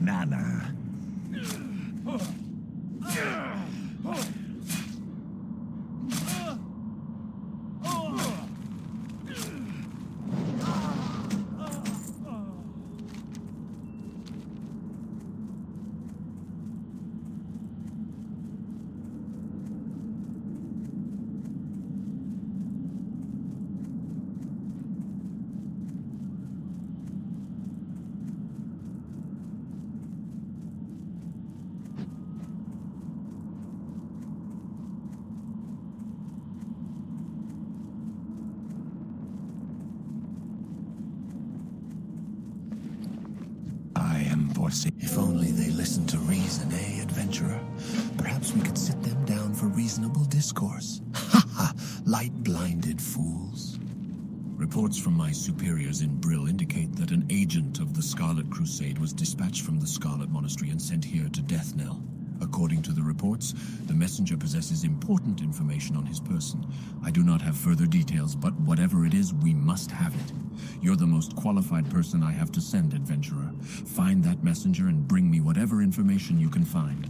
Nana. If only they listened to reason, eh, adventurer? Perhaps we could sit them down for reasonable discourse. Ha ha! Light-blinded fools. Reports from my superiors in Brill indicate that an agent of the Scarlet Crusade was dispatched from the Scarlet Monastery and sent here to Deathnell. According to the reports, the messenger possesses important information on his person. I do not have further details, but whatever it is, we must have it. You're the most qualified person I have to send, adventurer. Find that messenger and bring me whatever information you can find.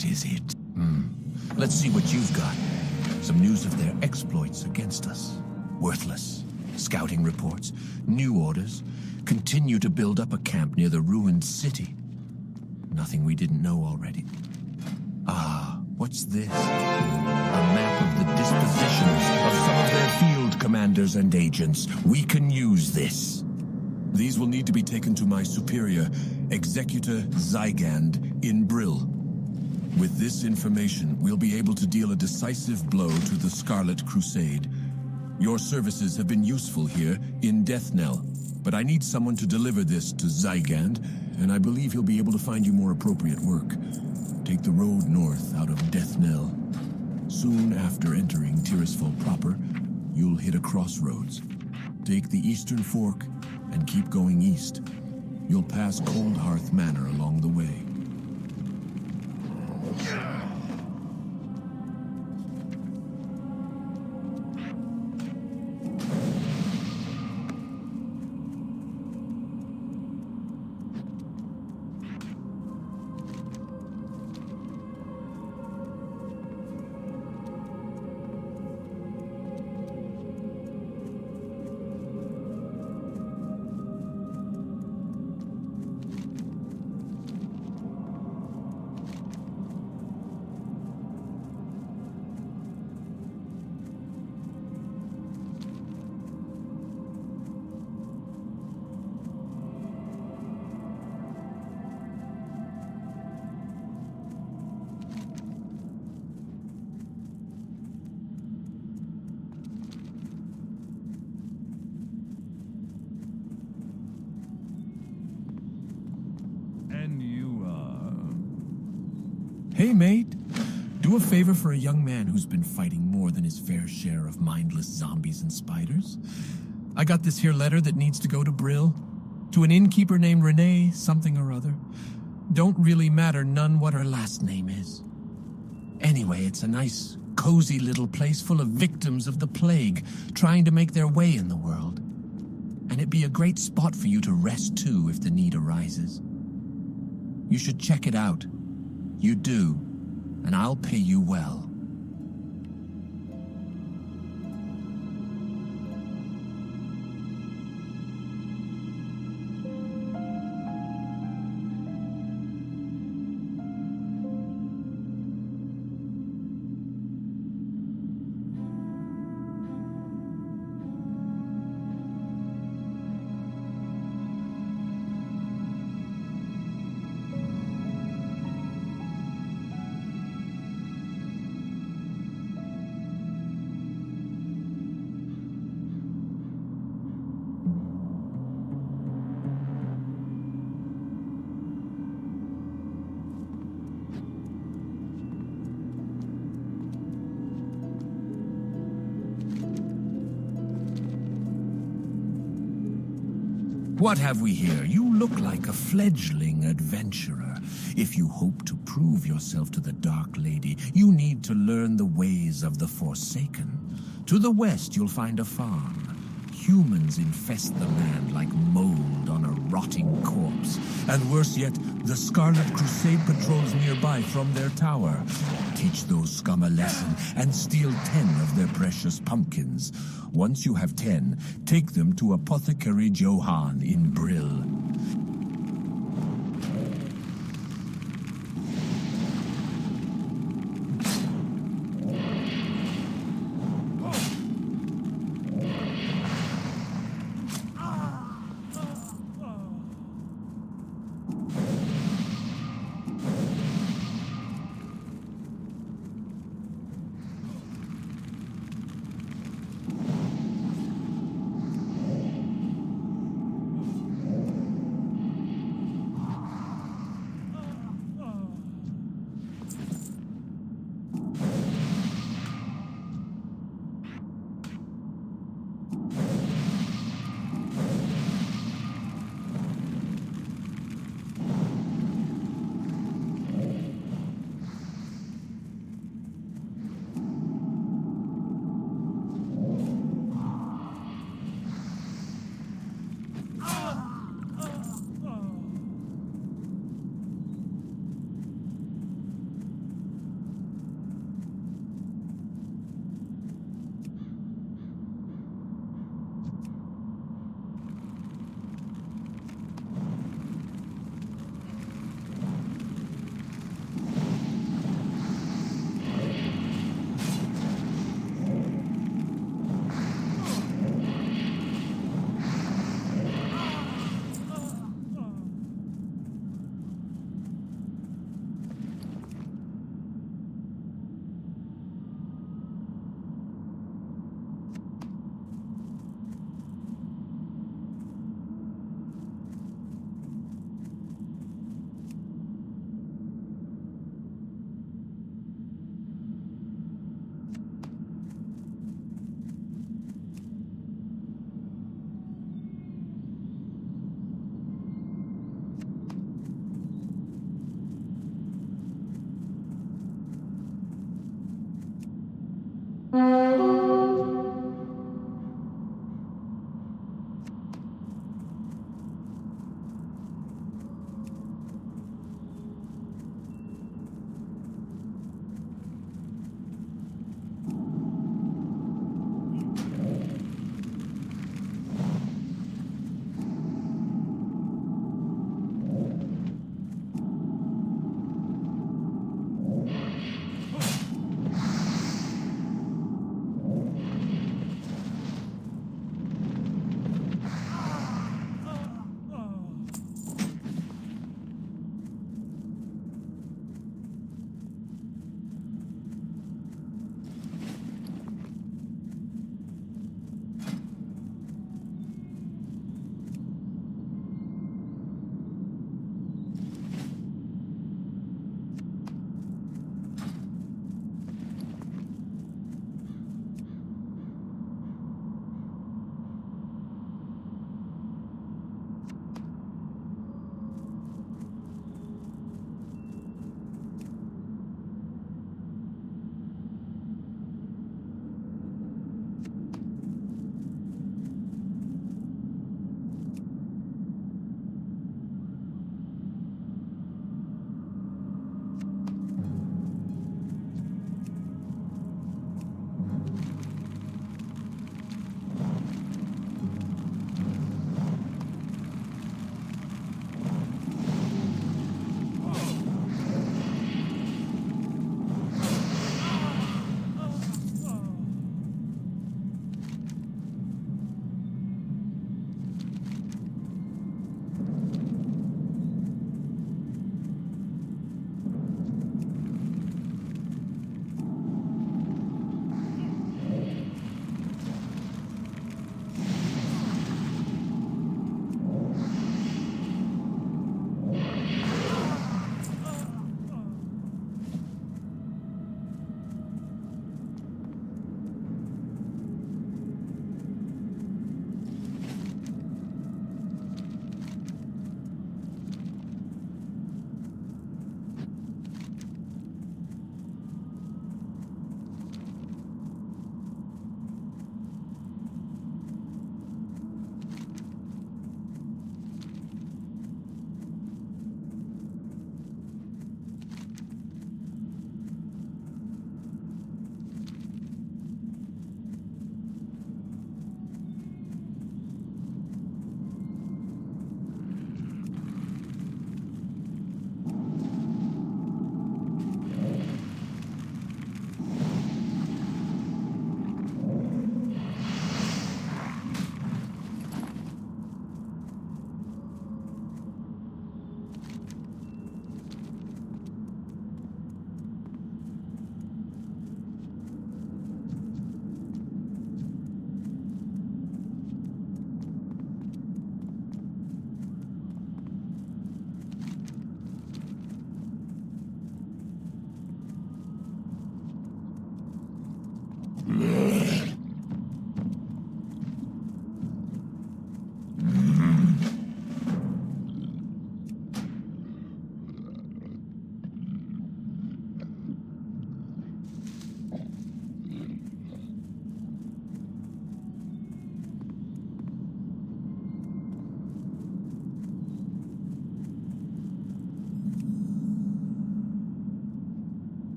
What is it? Let's see what you've got. Some news of their exploits against us. Worthless. Scouting reports, new orders, continue to build up a camp near the ruined city. Nothing we didn't know already. Ah, what's this? A map of the dispositions of some of their field commanders and agents. We can use this. These will need to be taken to my superior, Executor Zygand, in Brill. With this information, we'll be able to deal a decisive blow to the Scarlet Crusade. Your services have been useful here in Deathnell, but I need someone to deliver this to Zygand, and I believe he'll be able to find you more appropriate work. Take the road north out of Deathnell. Soon after entering Tirisfal proper, you'll hit a crossroads. Take the eastern fork and keep going east. You'll pass Cold Hearth Manor along the way. Hey, mate. Do a favor for a young man who's been fighting more than his fair share of mindless zombies and spiders. I got this here letter that needs to go to Brill. To an innkeeper named Renee something or other. Don't really matter none what her last name is. Anyway, it's a nice, cozy little place full of victims of the plague trying to make their way in the world. And it'd be a great spot for you to rest too if the need arises. You should check it out. You do, and I'll pay you well. What have we here? You look like a fledgling adventurer. If you hope to prove yourself to the Dark Lady, you need to learn the ways of the Forsaken. To the west, you'll find a farm. Humans infest the land like mold on a rotting corpse. And worse yet, the Scarlet Crusade patrols nearby from their tower. Teach those scum a lesson and steal 10 of their precious pumpkins. Once you have 10, take them to Apothecary Johann in Brill.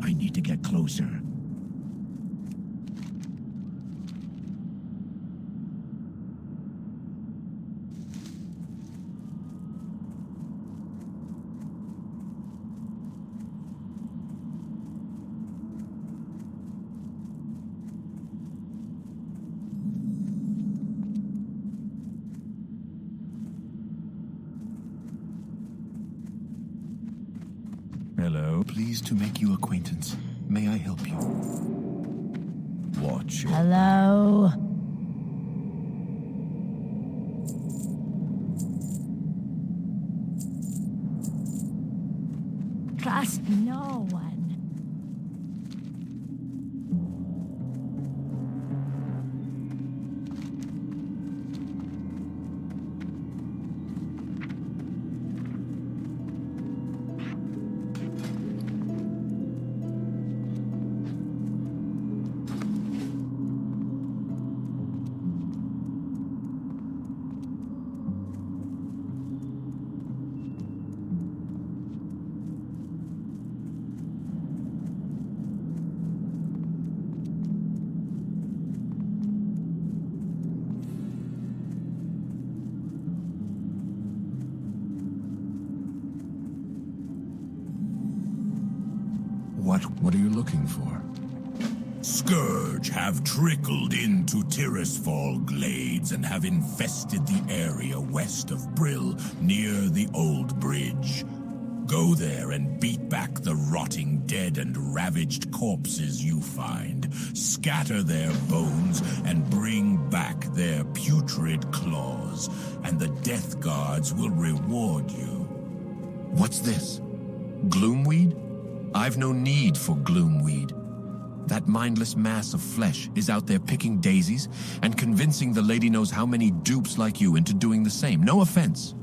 I need to get closer. Hello? Pleased to make you acquaintance. May I help you? Watch it. Hello? Trust no one. What are you looking for? Scourge have trickled into Tirisfal Glades and have infested the area west of Brill, near the Old Bridge. Go there and beat back the rotting dead and ravaged corpses you find. Scatter their bones and bring back their putrid claws, and the Death Guards will reward you. What's this? Gloomweed? I've no need for gloomweed. That mindless mass of flesh is out there picking daisies and convincing the lady knows how many dupes like you into doing the same. No offense.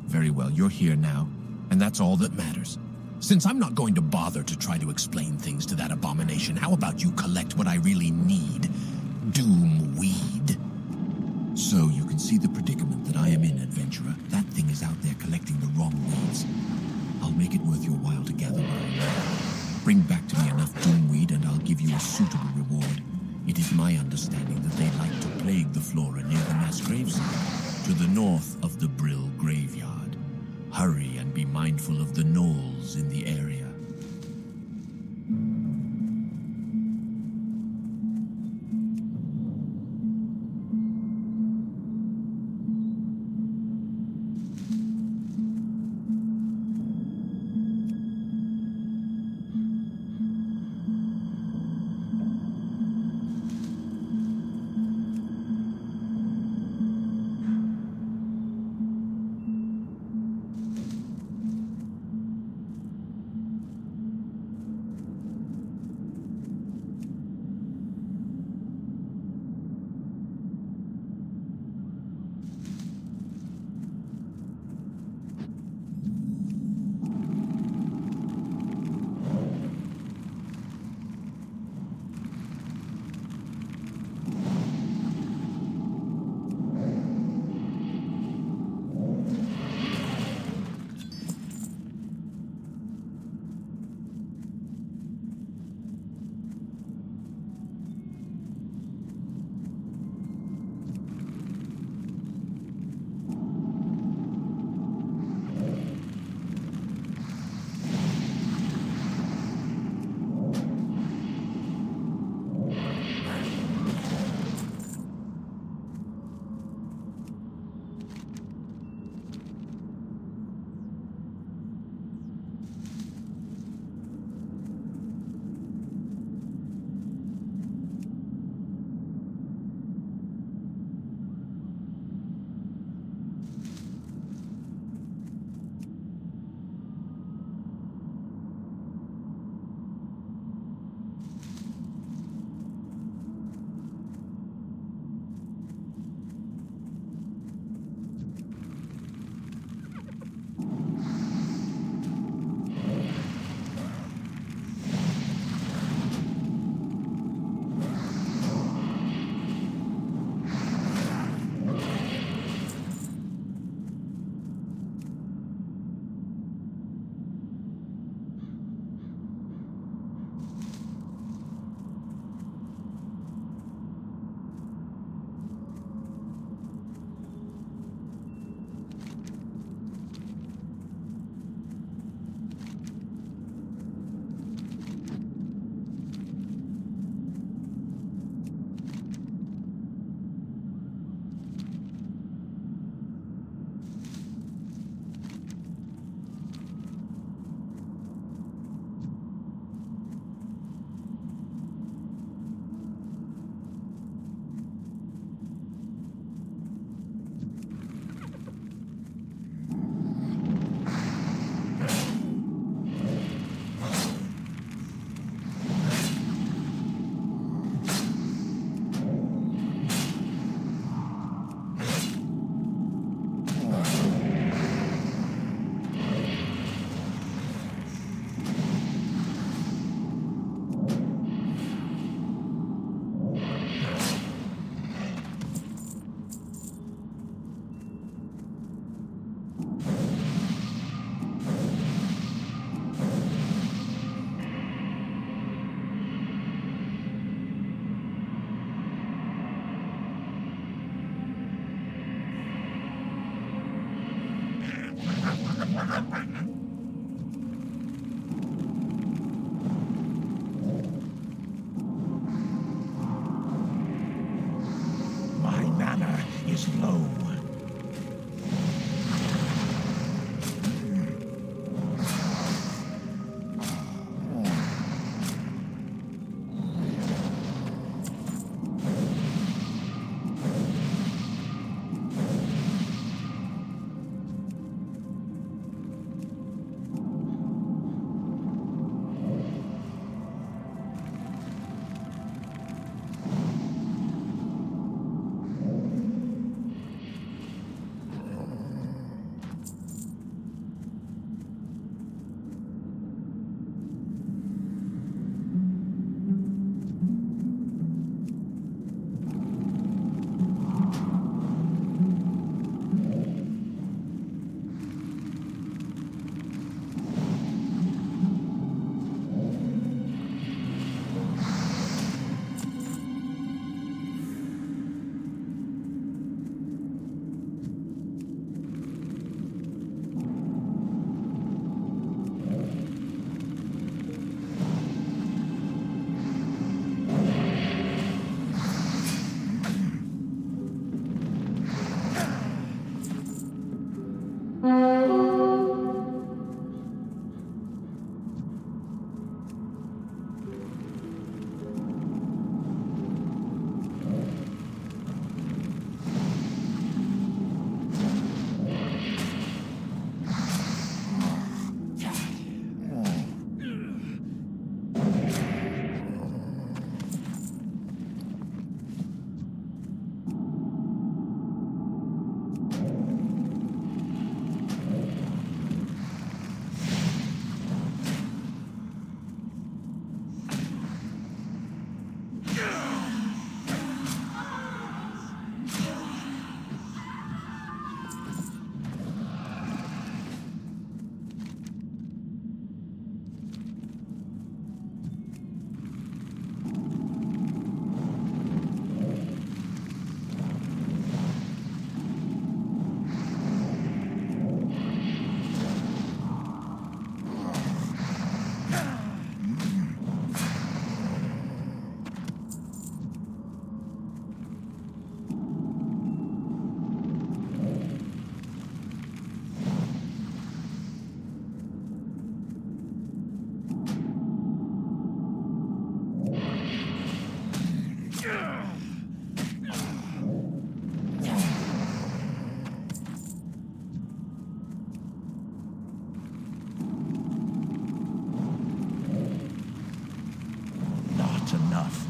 Very well, you're here now, and that's all that matters. Since I'm not going to bother to try to explain things to that abomination, how about you collect what I really need? Doomweed. So you can see the predicament that I am in, adventurer. That thing is out there collecting the wrong weeds. I'll make it worth your while to gather what I need. Bring back to me enough doomweed and I'll give you a suitable reward. It is my understanding that they like to plague the flora near the mass gravesite, to the north of the Brill graveyard. Hurry and be mindful of the gnolls in the area.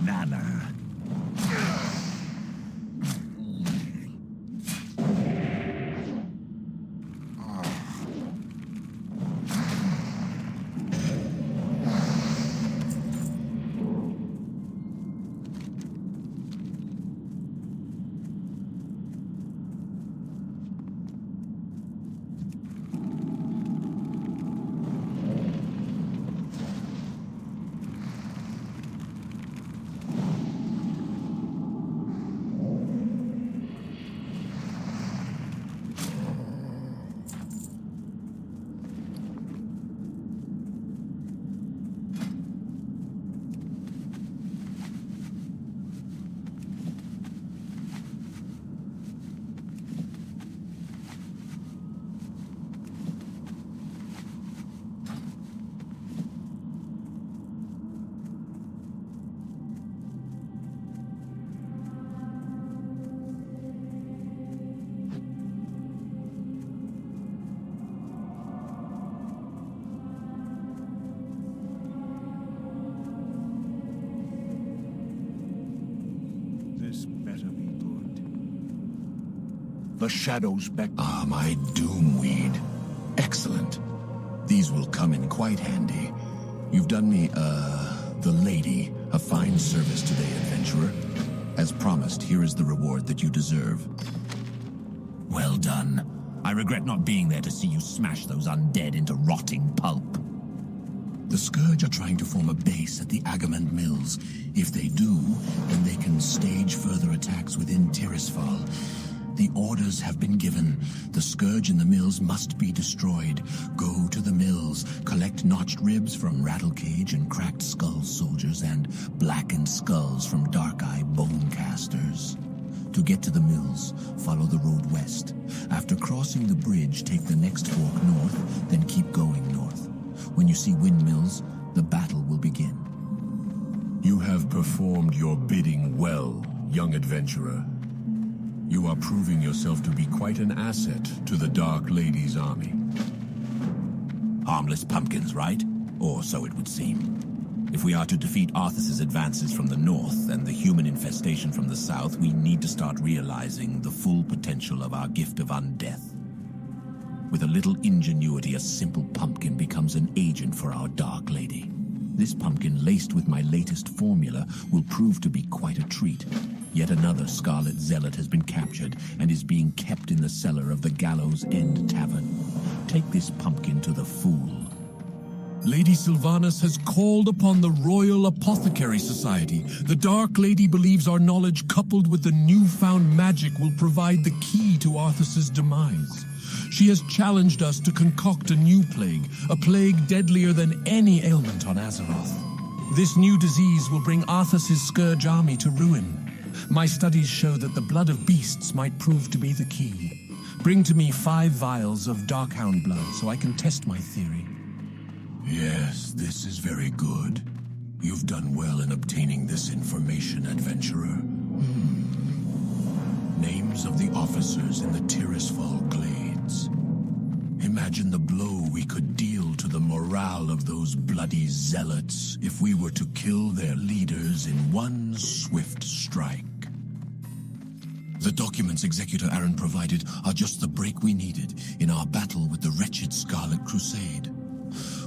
Nana. This better be good. The shadows beckon. Ah, my doomweed. Excellent. These will come in quite handy. You've done me, the lady, a fine service today, adventurer. As promised, here is the reward that you deserve. Well done. I regret not being there to see you smash those undead into rotting pulp. The Scourge are trying to form a base at the Agamand Mills. If they do, then they can stage further attacks within Tirisfal. The orders have been given. The Scourge in the mills must be destroyed. Go to the mills, collect notched ribs from Rattlecage and Cracked Skull soldiers, and blackened skulls from Dark-Eye Bonecasters. To get to the mills, follow the road west. After crossing the bridge, take the next fork north, then keep going north. When you see windmills, the battle will begin. You have performed your bidding well, young adventurer. You are proving yourself to be quite an asset to the Dark Lady's army. Harmless pumpkins, right? Or so it would seem. If we are to defeat Arthas's advances from the north and the human infestation from the south, we need to start realizing the full potential of our gift of undeath. With a little ingenuity, a simple pumpkin becomes an agent for our Dark Lady. This pumpkin, laced with my latest formula, will prove to be quite a treat. Yet another Scarlet Zealot has been captured and is being kept in the cellar of the Gallows End Tavern. Take this pumpkin to the fool. Lady Sylvanas has called upon the Royal Apothecary Society. The Dark Lady believes our knowledge coupled with the newfound magic will provide the key to Arthas's demise. She has challenged us to concoct a new plague, a plague deadlier than any ailment on Azeroth. This new disease will bring Arthas's Scourge army to ruin. My studies show that the blood of beasts might prove to be the key. Bring to me 5 vials of Darkhound blood so I can test my theory. Yes, this is very good. You've done well in obtaining this information, adventurer. Names of the officers in the Tirisfal Glades. Imagine the blow we could deal to the morale of those bloody zealots if we were to kill their leaders in one swift strike. The documents Executor Aaron provided are just the break we needed in our battle with the wretched Scarlet Crusade.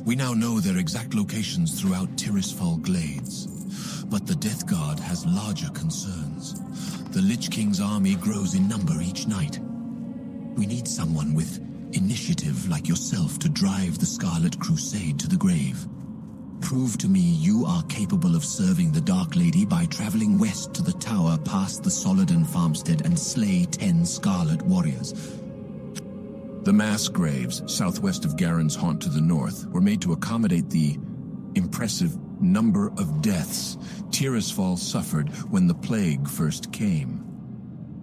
We now know their exact locations throughout Tirisfal Glades. But the Death Guard has larger concerns. The Lich King's army grows in number each night. We need someone with initiative like yourself to drive the Scarlet Crusade to the grave. Prove to me you are capable of serving the Dark Lady by traveling west to the tower past the Soledon farmstead and slay 10 Scarlet warriors. The mass graves, southwest of Garen's haunt to the north, were made to accommodate the impressive number of deaths Tirisfal suffered when the plague first came.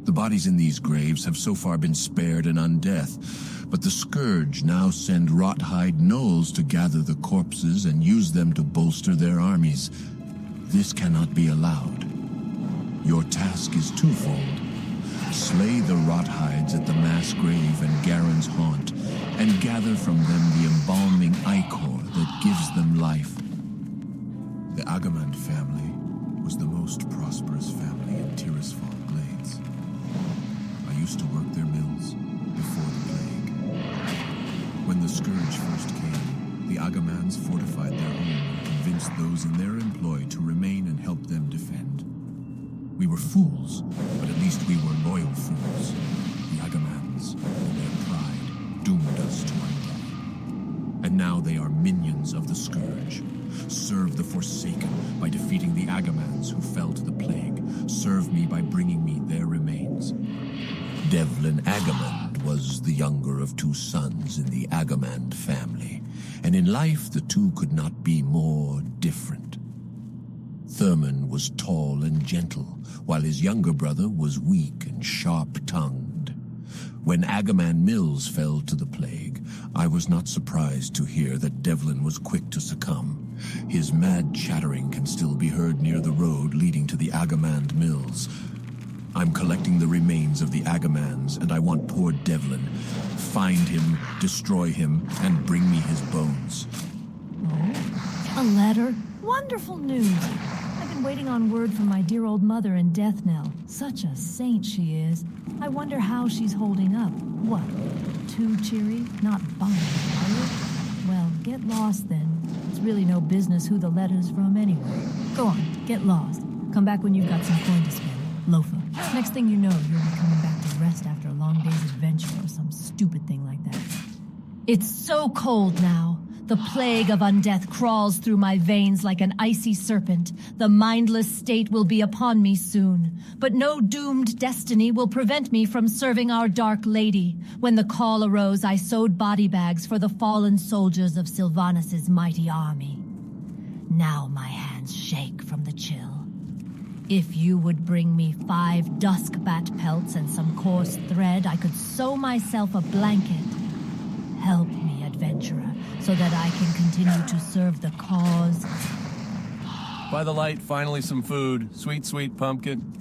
The bodies in these graves have so far been spared an undeath, but the Scourge now send Rothhide gnolls to gather the corpses and use them to bolster their armies. This cannot be allowed. Your task is twofold. Slay the Rothides at the mass grave and Garen's haunt, and gather from them the embalming ichor that gives them life. The Agamand family was the most used to work their mills before the plague. When the scourge first came, the Agamans fortified their home and convinced those in their employ to remain and help them defend. We were fools, but at least we were loyal fools. The Agamans, in their pride, doomed us to our death. And now they are minions of the scourge. Serve the Forsaken by defeating the Agamans who fell to the plague. Serve me by bringing me their remains. Devlin Agamand was the younger of two sons in the Agamand family, and in life the two could not be more different. Thurman was tall and gentle, while his younger brother was weak and sharp-tongued. When Agamand Mills fell to the plague, I was not surprised to hear that Devlin was quick to succumb. His mad chattering can still be heard near the road leading to the Agamand Mills. I'm collecting the remains of the Agamans, and I want poor Devlin. Find him, destroy him, and bring me his bones. A letter? Wonderful news. I've been waiting on word from my dear old mother in Death Knell. Such a saint she is. I wonder how she's holding up. What? Too cheery? Not buying, are you? Well, get lost then. It's really no business who the letter's from anyway. Go on, get lost. Come back when you've got some coin to spend. Loafer. Next thing you know, you'll be coming back to rest after a long day's adventure or some stupid thing like that. It's so cold now. The plague of undeath crawls through my veins like an icy serpent. The mindless state will be upon me soon. But no doomed destiny will prevent me from serving our Dark Lady. When the call arose, I sewed body bags for the fallen soldiers of Sylvanus' mighty army. Now my hands shake from the chill. If you would bring me 5 dusk bat pelts and some coarse thread, I could sew myself a blanket. Help me, adventurer, so that I can continue to serve the cause. By the light, finally some food. Sweet, sweet pumpkin.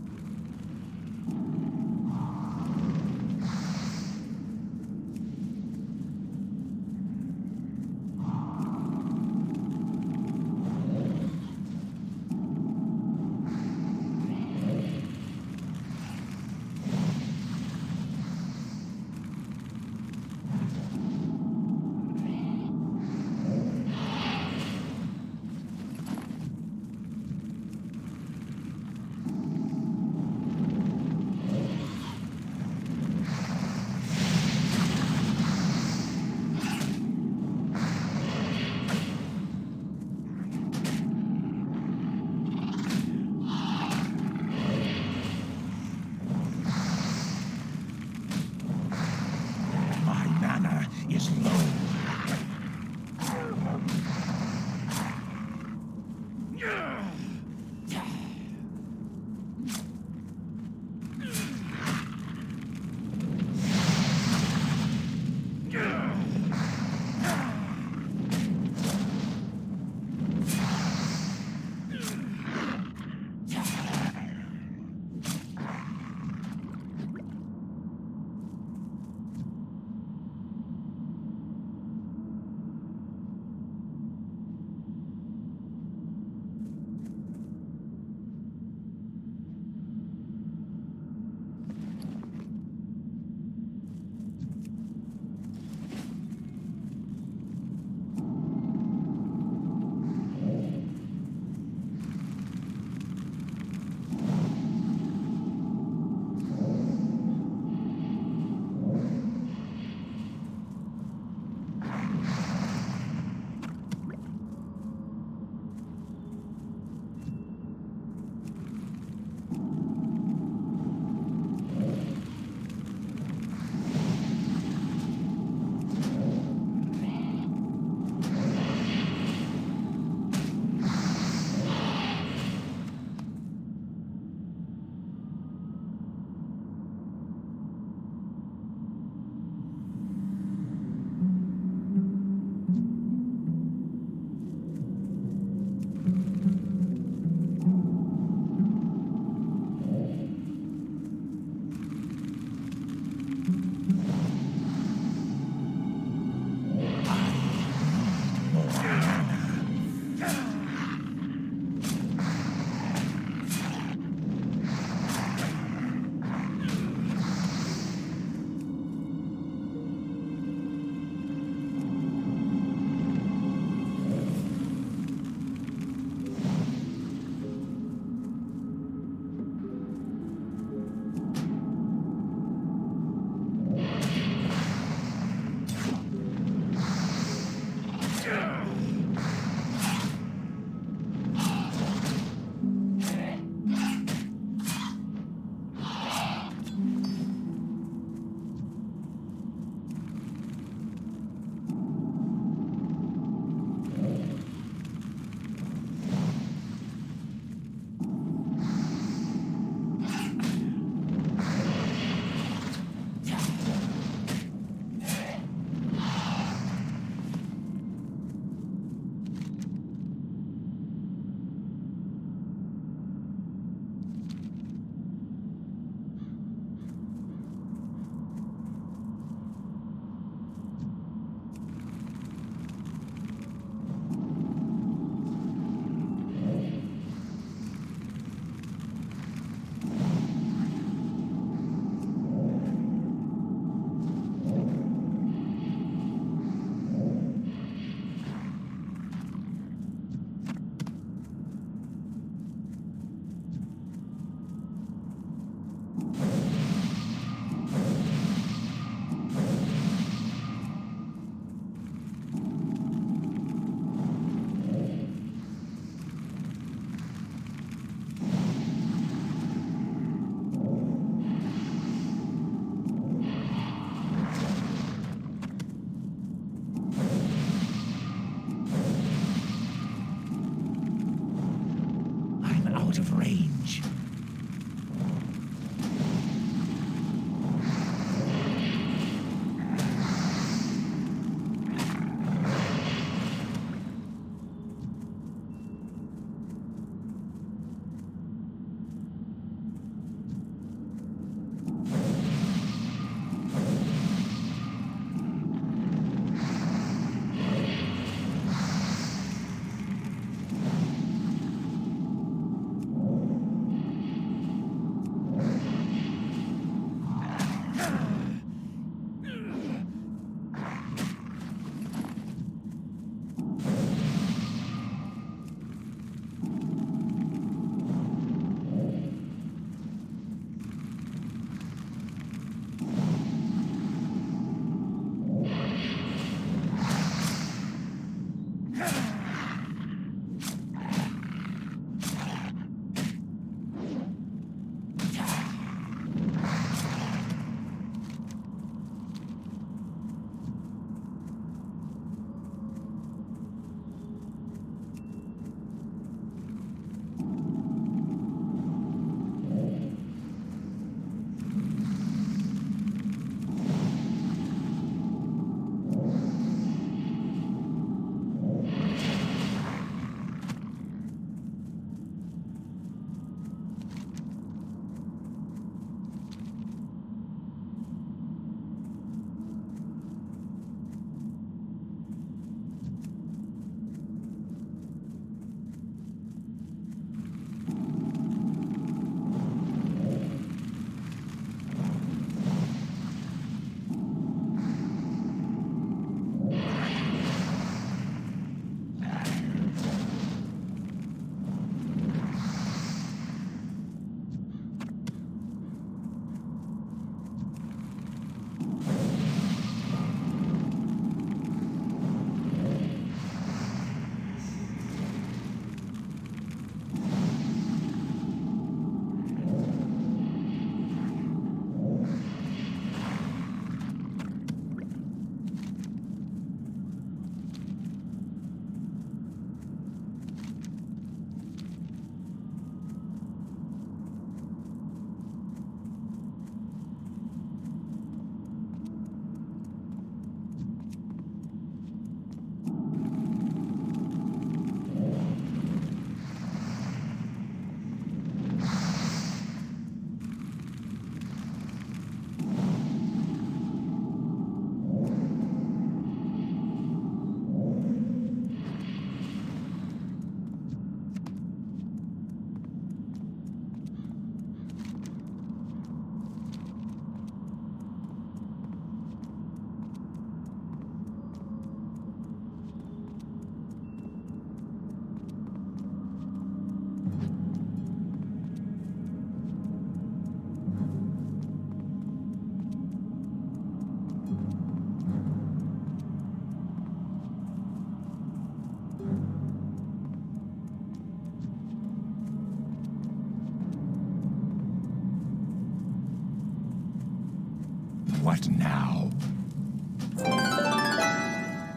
What now?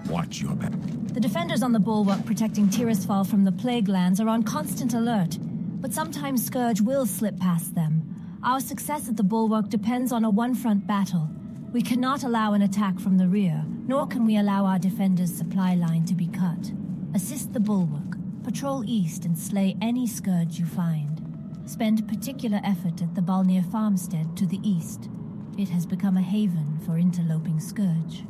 Watch your back. The defenders on the bulwark protecting Tirisfal from the plague lands are on constant alert, but sometimes Scourge will slip past them. Our success at the bulwark depends on a one-front battle. We cannot allow an attack from the rear, nor can we allow our defenders' supply line to be cut. Assist the bulwark, patrol east and slay any Scourge you find. Spend particular effort at the Balnir farmstead to the east. It has become a haven for interloping Scourge.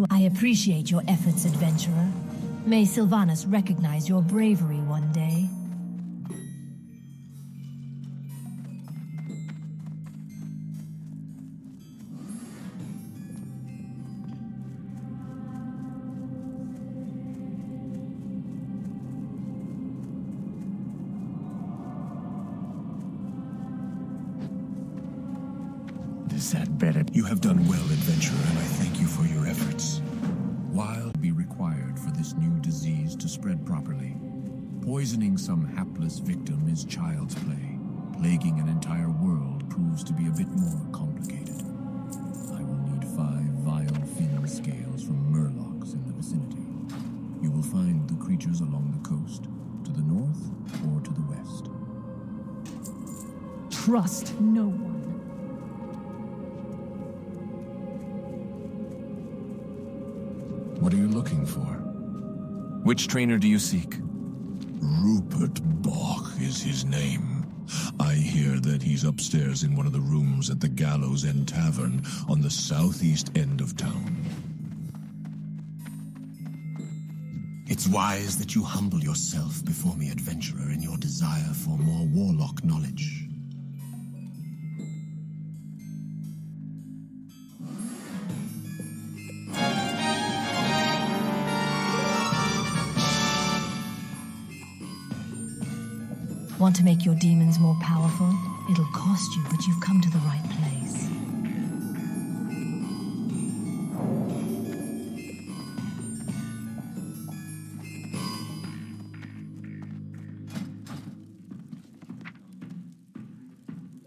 I appreciate your efforts, adventurer. May Sylvanas recognize your bravery one day. Is that better? You have done well, adventurer, and I thank you for your efforts. While be required for this new disease to spread properly, poisoning some hapless victim is child's play. Plaguing an entire world proves to be a bit more complicated. I will need 5 vile fin scales from murlocs in the vicinity. You will find the creatures along the coast, to the north or to the west. Trust no one. What are you looking for? Which trainer do you seek? Rupert Bach is his name. I hear that he's upstairs in one of the rooms at the Gallows End Tavern on the southeast end of town. It's wise that you humble yourself before me, adventurer, in your desire for more Warlock knowledge. Want to make your demons more powerful? It'll cost you, but you've come to the right place.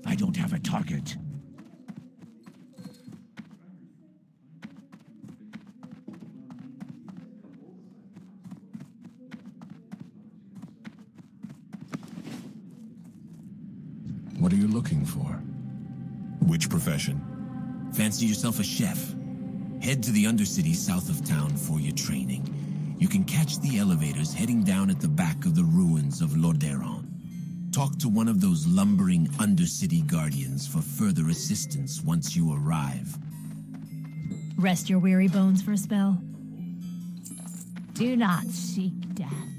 I don't have a target. What are you looking for? Which profession? Fancy yourself a chef? Head to the Undercity south of town for your training. You can catch the elevators heading down at the back of the ruins of Lordaeron. Talk to one of those lumbering Undercity guardians for further assistance once you arrive. Rest your weary bones for a spell. Do not seek death.